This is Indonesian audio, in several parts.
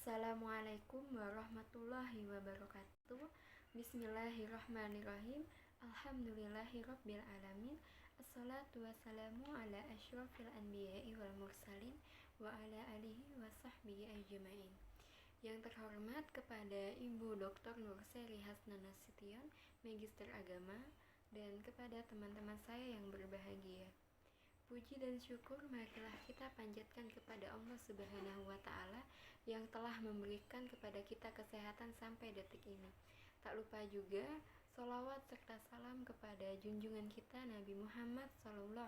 Assalamualaikum warahmatullahi wabarakatuh. Bismillahirrahmanirrahim. Alhamdulillahirabbil alamin. Assalatu wassalamu ala asyrofil anbiya'i wal mursalin wa ala alihi wa sahbihi ajma'in. Yang terhormat kepada Ibu Dr. Nurseri Hasna Nasution, Magister Agama, dan kepada teman-teman saya yang berbahagia. Puji dan syukur marilah kita panjatkan kepada Allah Subhanahu wa Ta'ala yang telah memberikan kepada kita kesehatan sampai detik ini. Tak lupa juga sholawat serta salam kepada junjungan kita Nabi Muhammad SAW.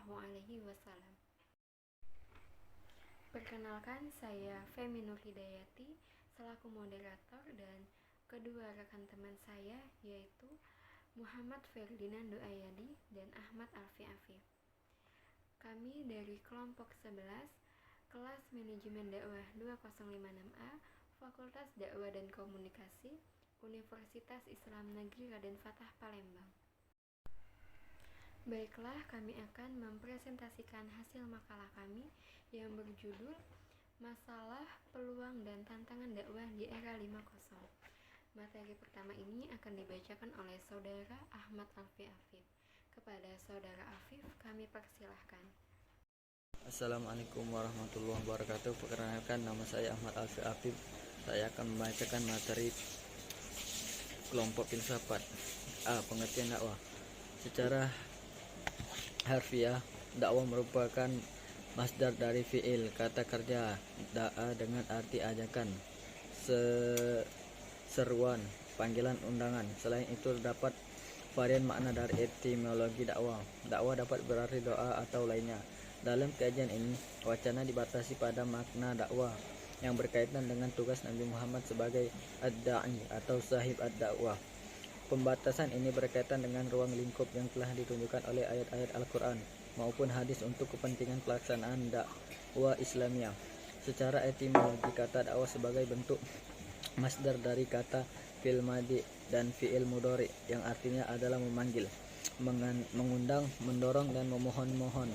Perkenalkan, saya Femi Nur Hidayati selaku moderator dan kedua rekan teman saya yaitu Muhammad Ferdinando Ayadi dan Ahmad Alfi Afif. Kami dari kelompok 11, kelas manajemen dakwah 2056A, Fakultas Dakwah dan Komunikasi, Universitas Islam Negeri Raden Fatah Palembang. Baiklah, kami akan mempresentasikan hasil makalah kami yang berjudul Masalah, Peluang dan Tantangan Dakwah di Era 50. Materi pertama ini akan dibacakan oleh Saudara Ahmad Alfi Afif. Kepada Saudara Afif, kami persilahkan. Assalamualaikum warahmatullahi wabarakatuh. Perkenalkan, nama saya Ahmad Alfi Afif. Saya akan membacakan materi kelompok filsafat. Pengertian dakwah. Secara harfiah, dakwah merupakan masdar dari fi'il, kata kerja da'a dengan arti ajakan, seruan, panggilan, undangan. Selain itu terdapat varian makna dari etimologi dakwah. Dakwah dapat berarti doa atau lainnya. Dalam kajian ini, wacana dibatasi pada makna dakwah yang berkaitan dengan tugas Nabi Muhammad sebagai ad-da'i atau sahib ad-dakwah. Pembatasan ini berkaitan dengan ruang lingkup yang telah ditunjukkan oleh ayat-ayat Al-Quran maupun hadis untuk kepentingan pelaksanaan dakwah Islamiyah. Secara etimologi, kata dakwah sebagai bentuk masdar dari kata fi'il madhi dan fi'il mudhari yang artinya adalah memanggil, mengundang, mendorong, dan memohon-mohon.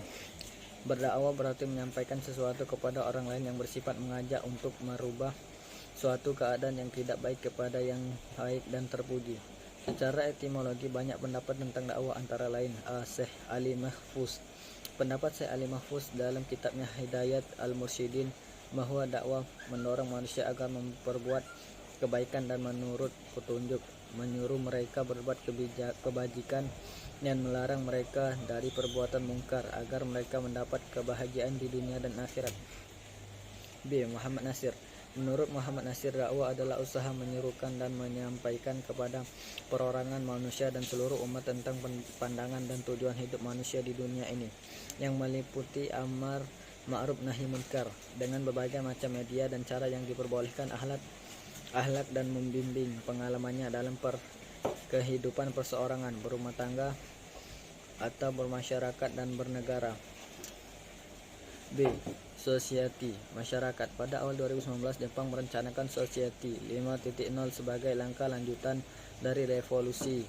Berdakwah berarti menyampaikan sesuatu kepada orang lain yang bersifat mengajak untuk merubah suatu keadaan yang tidak baik kepada yang baik dan terpuji. Secara etimologi, banyak pendapat tentang dakwah, antara lain Syekh Ali Mahfuz. Pendapat Syekh Ali Mahfuz dalam kitabnya Hidayat Al-Mursyidin bahwa dakwah mendorong manusia agar memperbuat kebaikan dan menurut petunjuk, menyuruh mereka berbuat kebajikan dan melarang mereka dari perbuatan mungkar agar mereka mendapat kebahagiaan di dunia dan akhirat. B. Muhammad Nasir. Menurut Muhammad Nasir, dakwah adalah usaha menyerukan dan menyampaikan kepada perorangan manusia dan seluruh umat tentang pandangan dan tujuan hidup manusia di dunia ini, yang meliputi amar ma'ruf nahi munkar dengan berbagai macam media dan cara yang diperbolehkan, akhlak dan membimbing pengalamannya dalam kehidupan perseorangan, berumah tangga, atau bermasyarakat dan bernegara. B. Society, masyarakat. Pada awal 2019, Jepang merencanakan Society 5.0 sebagai langkah lanjutan dari revolusi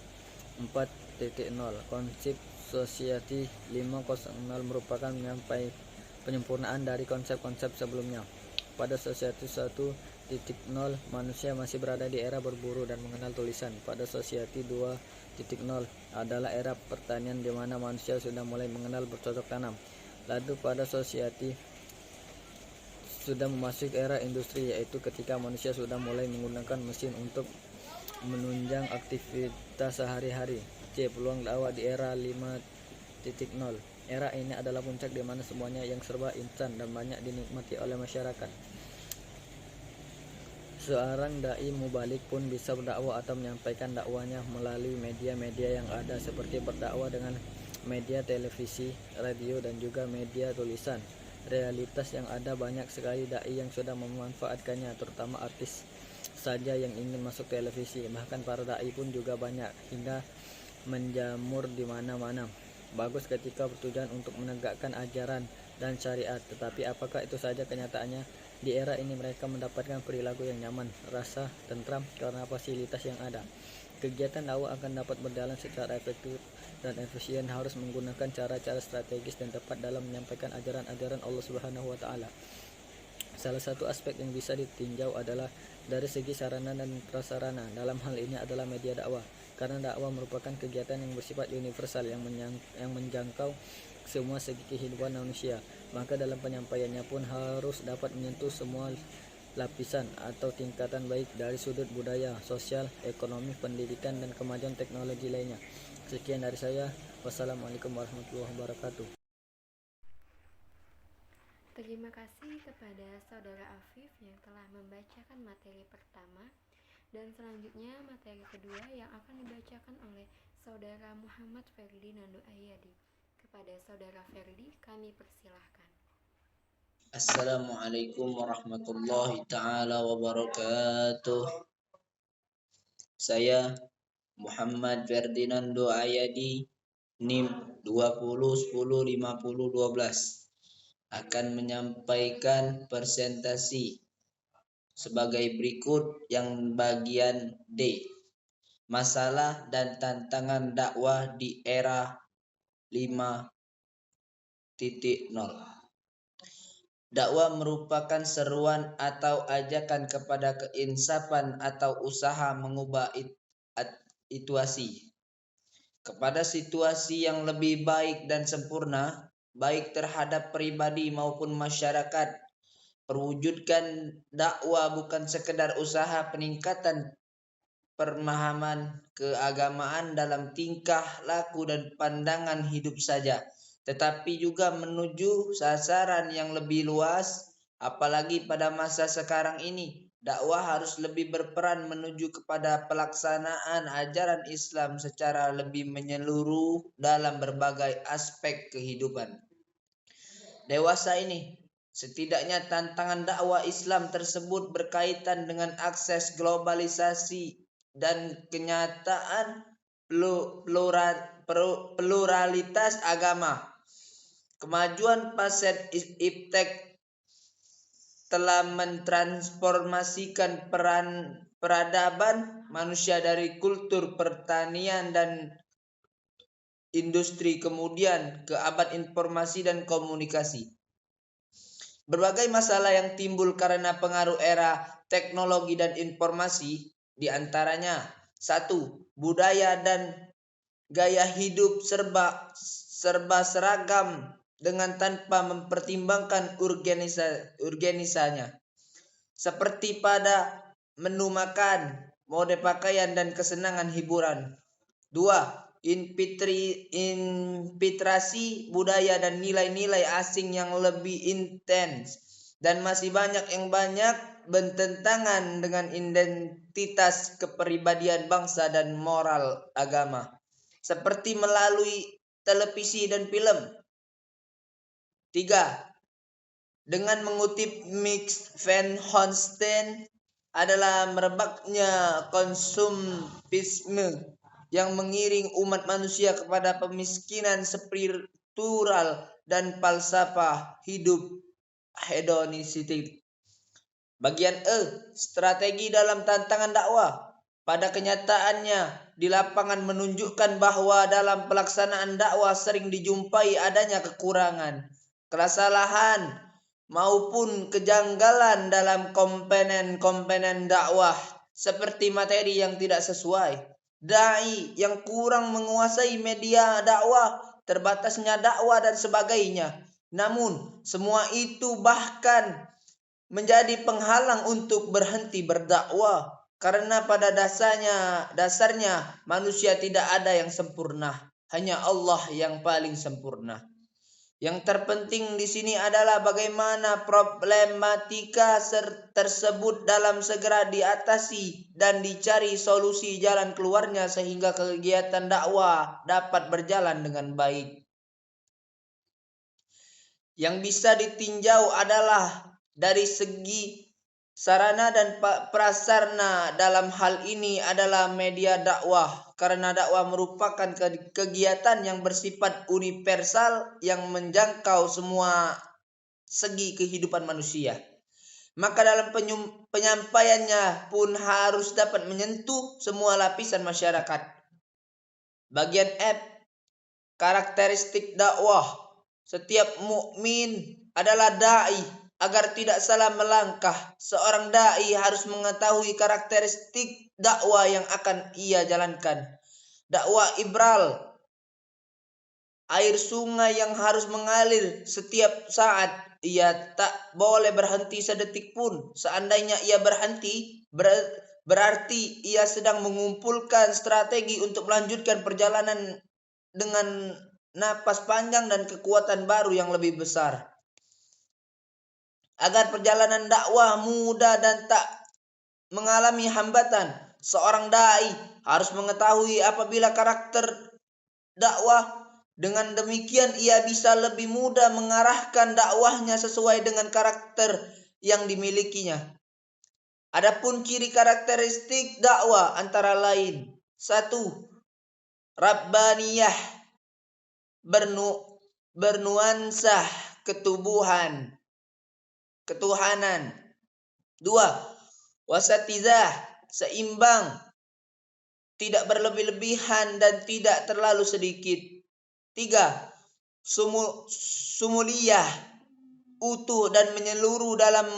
4.0. Konsep Society 5.0 merupakan penyempurnaan dari konsep-konsep sebelumnya. Pada Society 1.0, manusia masih berada di era berburu dan mengenal tulisan. Pada Society 2.0 adalah era pertanian di mana manusia sudah mulai mengenal bercocok tanam. Lalu pada Society sudah memasuki era industri, yaitu ketika manusia sudah mulai menggunakan mesin untuk menunjang aktivitas sehari-hari. C. Peluang dakwah di era 5.0. Era ini adalah puncak di mana semuanya yang serba instan dan banyak dinikmati oleh masyarakat. Seorang dai mubalik pun bisa berdakwah atau menyampaikan dakwahnya melalui media-media yang ada, seperti berdakwah dengan media televisi, radio, dan juga media tulisan. Realitas yang ada, banyak sekali dai yang sudah memanfaatkannya, terutama artis saja yang ingin masuk televisi. Bahkan para dai pun juga banyak, hingga menjamur di mana-mana. Bagus ketika bertujuan untuk menegakkan ajaran dan syariat, tetapi apakah itu saja kenyataannya? Di era ini mereka mendapatkan perilaku yang nyaman, rasa tentram karena fasilitas yang ada. Kegiatan dakwah akan dapat berjalan secara efektif dan efisien harus menggunakan cara-cara strategis dan tepat dalam menyampaikan ajaran-ajaran Allah Subhanahu wa Ta'ala. Salah satu aspek yang bisa ditinjau adalah dari segi sarana dan prasarana. Dalam hal ini adalah media dakwah, karena dakwah merupakan kegiatan yang bersifat universal yang menjangkau semua segi kehidupan manusia. Maka dalam penyampaiannya pun harus dapat menyentuh semua lapisan atau tingkatan baik dari sudut budaya, sosial, ekonomi, pendidikan, dan kemajuan teknologi lainnya. Sekian dari saya. Wassalamualaikum warahmatullahi wabarakatuh. Terima kasih kepada Saudara Afif yang telah membacakan materi pertama, dan selanjutnya materi kedua yang akan dibacakan oleh Saudara Muhammad Ferdinando Ayadi. Kepada Saudara Ferdi kami persilahkan. Assalamualaikum warahmatullahi taala wabarakatuh. Saya Muhammad Ferdinando Ayadi, NIM 20105012, akan menyampaikan presentasi sebagai berikut yang bagian D. Masalah dan tantangan dakwah di era 5.0. Dakwah merupakan seruan atau ajakan kepada keinsafan atau usaha mengubah kepada situasi yang lebih baik dan sempurna, baik terhadap pribadi maupun masyarakat. Perwujudkan dakwah bukan sekedar usaha peningkatan pemahaman keagamaan dalam tingkah laku dan pandangan hidup saja, tetapi juga menuju sasaran yang lebih luas. Apalagi pada masa sekarang ini, dakwah harus lebih berperan menuju kepada pelaksanaan ajaran Islam secara lebih menyeluruh dalam berbagai aspek kehidupan. Dewasa ini, setidaknya tantangan dakwah Islam tersebut berkaitan dengan akses globalisasi dan kenyataan pluralitas agama. Kemajuan pasca iptek telah mentransformasikan peradaban manusia dari kultur pertanian dan industri kemudian ke abad informasi dan komunikasi. Berbagai masalah yang timbul karena pengaruh era teknologi dan informasi, diantaranya 1. Budaya dan gaya hidup serba seragam dengan tanpa mempertimbangkan urgenisanya, seperti pada menu makan, mode pakaian, dan kesenangan hiburan. 2. Infiltrasi budaya dan nilai-nilai asing yang lebih intens dan masih banyak bertentangan dengan identitas kepribadian bangsa dan moral agama, seperti melalui televisi dan film. 3. Dengan mengutip Max van Honstein, adalah merebaknya konsumisme yang mengiring umat manusia kepada pemiskinan spiritual dan falsafah hidup hedonistik. Bagian E. Strategi dalam tantangan dakwah. Pada kenyataannya, di lapangan menunjukkan bahwa dalam pelaksanaan dakwah sering dijumpai adanya kekurangan, kesalahan, maupun kejanggalan dalam komponen dakwah, seperti materi yang tidak sesuai, dai yang kurang menguasai media dakwah, terbatasnya dakwah, dan sebagainya. Namun, semua itu bahkan menjadi penghalang untuk berhenti berdakwah, karena pada dasarnya manusia tidak ada yang sempurna, hanya Allah yang paling sempurna. Yang terpenting di sini adalah bagaimana problematika tersebut dalam segera diatasi dan dicari solusi jalan keluarnya sehingga kegiatan dakwah dapat berjalan dengan baik. Yang bisa ditinjau adalah dari segi sarana dan prasarana. Dalam hal ini adalah media dakwah, karena dakwah merupakan kegiatan yang bersifat universal yang menjangkau semua segi kehidupan manusia. Maka dalam penyampaiannya pun harus dapat menyentuh semua lapisan masyarakat. Bagian F. Karakteristik dakwah. Setiap mukmin adalah dai Agar tidak salah melangkah, seorang dai harus mengetahui karakteristik dakwah yang akan ia jalankan. Dakwah Ibral, air sungai yang harus mengalir setiap saat. Ia tak boleh berhenti sedetik pun. Seandainya ia berhenti, berarti ia sedang mengumpulkan strategi untuk melanjutkan perjalanan dengan napas panjang dan kekuatan baru yang lebih besar. Agar perjalanan dakwah mudah dan tak mengalami hambatan, seorang dai harus mengetahui apabila karakter dakwah. Dengan demikian ia bisa lebih mudah mengarahkan dakwahnya sesuai dengan karakter yang dimilikinya. Adapun ciri karakteristik dakwah antara lain: 1. Rabbaniyah, bernuansa ketuhanan. 2. Wasatizah, seimbang, tidak berlebih-lebihan dan tidak terlalu sedikit. 3. Sumuliyah, utuh dan menyeluruh dalam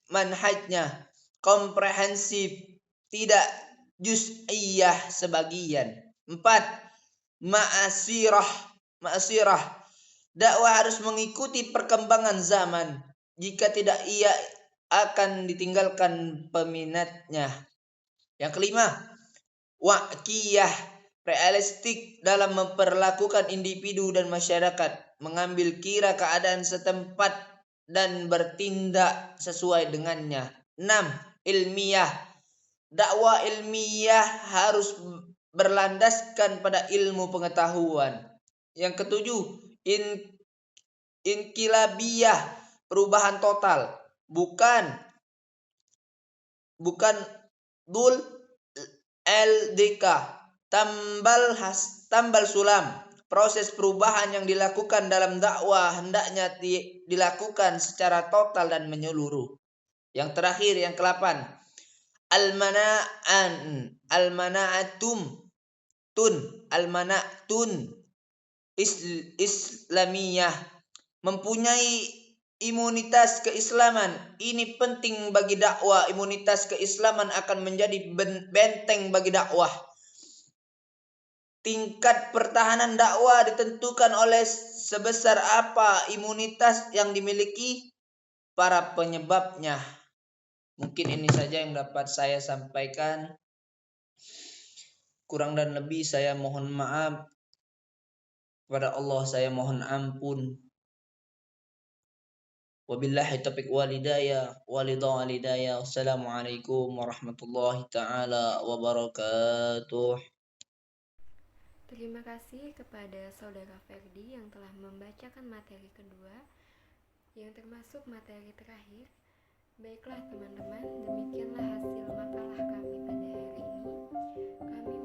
manhajnya, komprehensif, tidak juz'iyah sebagian. 4. Ma'asirah, dakwah harus mengikuti perkembangan zaman. Jika tidak, ia akan ditinggalkan peminatnya. Yang kelima, waqiyah, realistik dalam memperlakukan individu dan masyarakat, mengambil kira keadaan setempat dan bertindak sesuai dengannya. 6. Ilmiah, dakwah ilmiah harus berlandaskan pada ilmu pengetahuan. Yang ketujuh, inkilabiyah, perubahan total, bukan dul LDK, tambal sulam. Proses perubahan yang dilakukan dalam dakwah hendaknya dilakukan secara total dan menyeluruh. Yang terakhir, yang ke-8, almana'atun islamiyah, mempunyai imunitas keislaman. Ini penting bagi dakwah. Imunitas keislaman akan menjadi benteng bagi dakwah. Tingkat pertahanan dakwah ditentukan oleh sebesar apa imunitas yang dimiliki para penyebabnya. Mungkin ini saja yang dapat saya sampaikan. Kurang dan lebih saya mohon maaf. Kepada Allah saya mohon ampun. Wabillahi taufiq wal hidayah. Wassalamualaikum warahmatullahi taala wabarakatuh. Terima kasih kepada Saudara Ferdi yang telah membacakan materi kedua, yang termasuk materi terakhir. Baiklah teman-teman, demikianlah hasil makalah kami pada hari ini. Kami